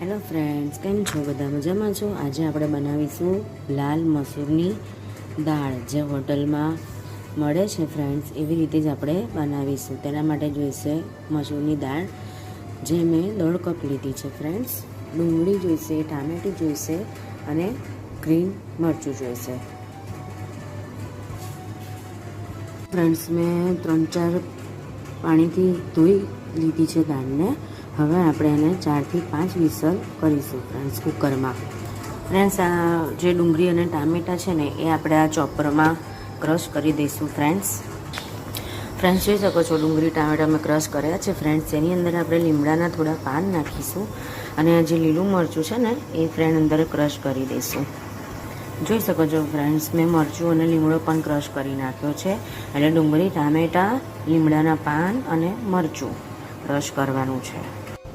Hello friends, કેમ છો? બધા મજામાં છો? આજે આપણે બનાવીશું લાલ મસૂરની દાળ, જે હોટલમાં મળે છે ફ્રેન્ડ્સ, એવી રીતે જ આપણે બનાવીશું. તેના માટે જોઈશે મસૂરની દાળ, જે મેં 1.5 કપ લીધી છે ફ્રેન્ડ્સ. ડુંગળી જોઈશે, ટામેટું જોઈશે અને ગ્રીન મરચું જોઈશે. ફ્રેન્ડ્સ, મેં 3-4 પાણીથી ધોઈ લીધી છે દાળને. હવે આપણે એને 4 થી 5 વિસલ કરીશું ફ્રેન્ડ્સ કુકરમાં. ફ્રેન્ડ્સ, આ જે ડુંગળી અને ટામેટાં છે ને, એ આપણે આ ચોપરમાં ક્રશ કરી દઈશું ફ્રેન્ડ્સ. જોઈ શકો છો, ડુંગળી ટામેટાં મેં ક્રશ કર્યા છે ફ્રેન્ડ્સ. એની અંદર આપણે લીમડાના થોડા પાન નાખીશું અને જે લીલું મરચું છે ને, એ ફ્રેન્ડ અંદર ક્રશ કરી દઈશું. જોઈ શકો છો ફ્રેન્ડ્સ, મેં મરચું અને લીમડો પણ ક્રશ કરી નાખ્યો છે. એટલે ડુંગળી, ટામેટાં, લીમડાના પાન અને મરચું ક્રશ કરવાનું છે.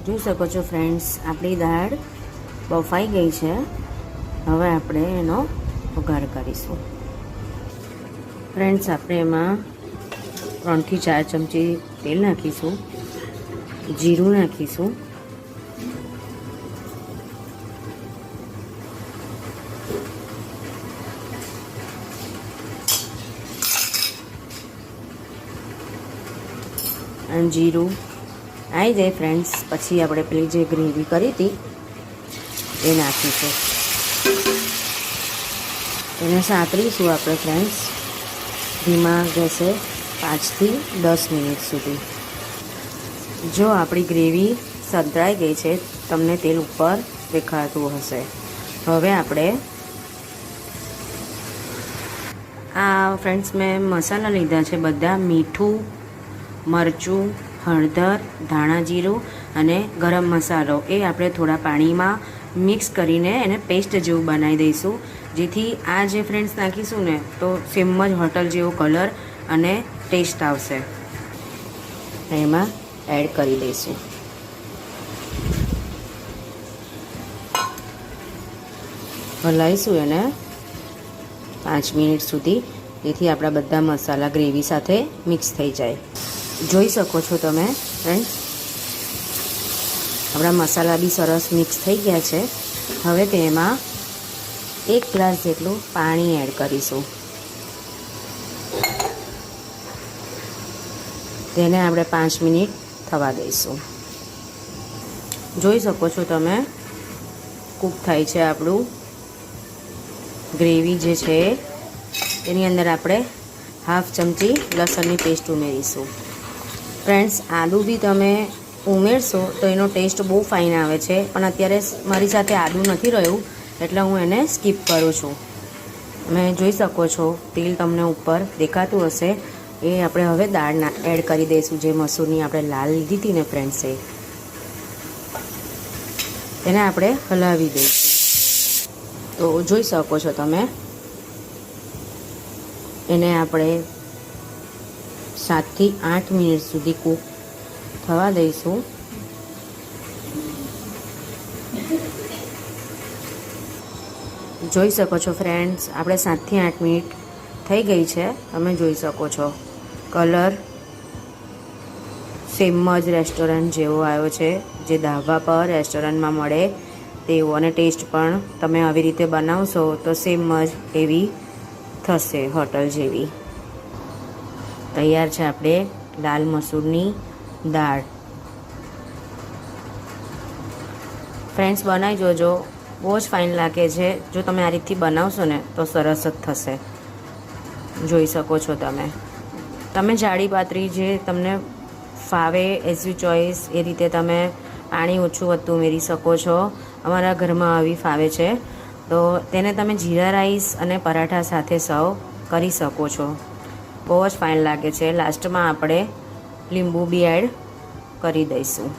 જોઈ શકો છો ફ્રેન્ડ્સ, આપણી દાળ બફાઈ ગઈ છે. હવે આપણે એનો વઘાર કરીશું. ફ્રેન્ડ્સ, આપણે એમાં 3 થી 4 ચમચી તેલ નાખીશું, જીરું નાખીશું, અને જીરું આવી જાય ફ્રેન્ડ્સ, પછી આપણે પેલી જે ગ્રેવી કરી હતી એ નાખીશું. એને સાતરીશું આપણે ફ્રેન્ડ્સ ધીમા ગેસે 5 થી 10 મિનિટ સુધી. જો આપણી ગ્રેવી સંતળાઈ ગઈ છે, તમને તેલ ઉપર દેખાતું હશે. હવે આપણે આ ફ્રેન્ડ્સ મેં મસાલા લીધા છે બધા: મીઠું, મરચું, હળદર, ધાણા જીરું અને ગરમ મસાલો. એ આપણે થોડા પાણીમાં મિક્સ કરીને એને પેસ્ટ જેવું બનાવી દઈશું, જેથી આ જે ફ્રેન્ડ્સ નાખીશું ને, તો સેમ જ હોટલ જેવો કલર અને ટેસ્ટ આવશે. એમાં એડ કરી દઈશું. હલાવીશું એને 5 મિનિટ સુધી, જેથી આપણા બધા મસાલા ગ્રેવી સાથે મિક્સ થઈ જાય. જોઈ શકો છો તમે ફ્રેન્ડ્સ, આપણા મસાલા બી સરસ મિક્સ થઈ ગયા છે. હવે તેમાં 1 ગ્લાસ જેટલું પાણી એડ કરીશું. તેને આપણે 5 મિનિટ થવા દઈશું. જોઈ શકો છો તમે, કૂક થાય છે આપણું ગ્રેવી જે છે. એની અંદર આપણે 1/2 ચમચી લસણની પેસ્ટ ઉમેરીશું. ફ્રેન્ડ્સ, આદું બી તમે ઉમેરશો તો એનો ટેસ્ટ બહુ ફાઇન આવે છે, પણ અત્યારે મારી સાથે આદું નથી રહ્યું, એટલે હું એને સ્કીપ કરું છું. તમે જોઈ શકો છો, તેલ તમને ઉપર દેખાતું હશે. એ આપણે હવે દાળ એડ કરી દઈશું, જે મસૂરની આપણે લાલ લીધી હતી ને ફ્રેન્ડ્સ, એને આપણે હલાવી દઈશું. તો જોઈ શકો છો તમે, એને આપણે 7 થી 8 મિનિટ સુધી કૂક થવા દઈશું. જોઈ શકો છો ફ્રેન્ડ્સ, આપણે 7 થી 8 મિનિટ થઈ ગઈ છે. તમે જોઈ શકો છો કલર સેમ જ રેસ્ટોરન્ટ જેવો આવ્યો છે, જે ધાબા પર રેસ્ટોરન્ટમાં મળે તેવો. અને ટેસ્ટ પણ તમે આવી રીતે બનાવશો તો સેમ જ એવી થશે, હોટલ જેવી. તૈયાર છે આપણે લાલ મસૂરની દાળ. ફ્રેન્ડ્સ, બનાવી જોજો, બહુ જ ફાઇન લાગે છે. જો તમે આ રીતથી બનાવશો ને, તો સરસ જ થશે. જોઈ શકો છો તમે જાડી પાતળી જે તમને ફાવે, એઝ યુ ચોઈસ, એ રીતે તમે પાણી ઓછું વધતું ઉમેરી શકો છો. અમારા ઘરમાં આવી ફાવે છે, તો તેને તમે જીરા રાઈસ અને પરાઠા સાથે સર્વ કરી શકો છો. બહુ જ ફાઇન લાગે છે. લાસ્ટમાં આપણે લીંબુ બી એડ કરી દઈશું.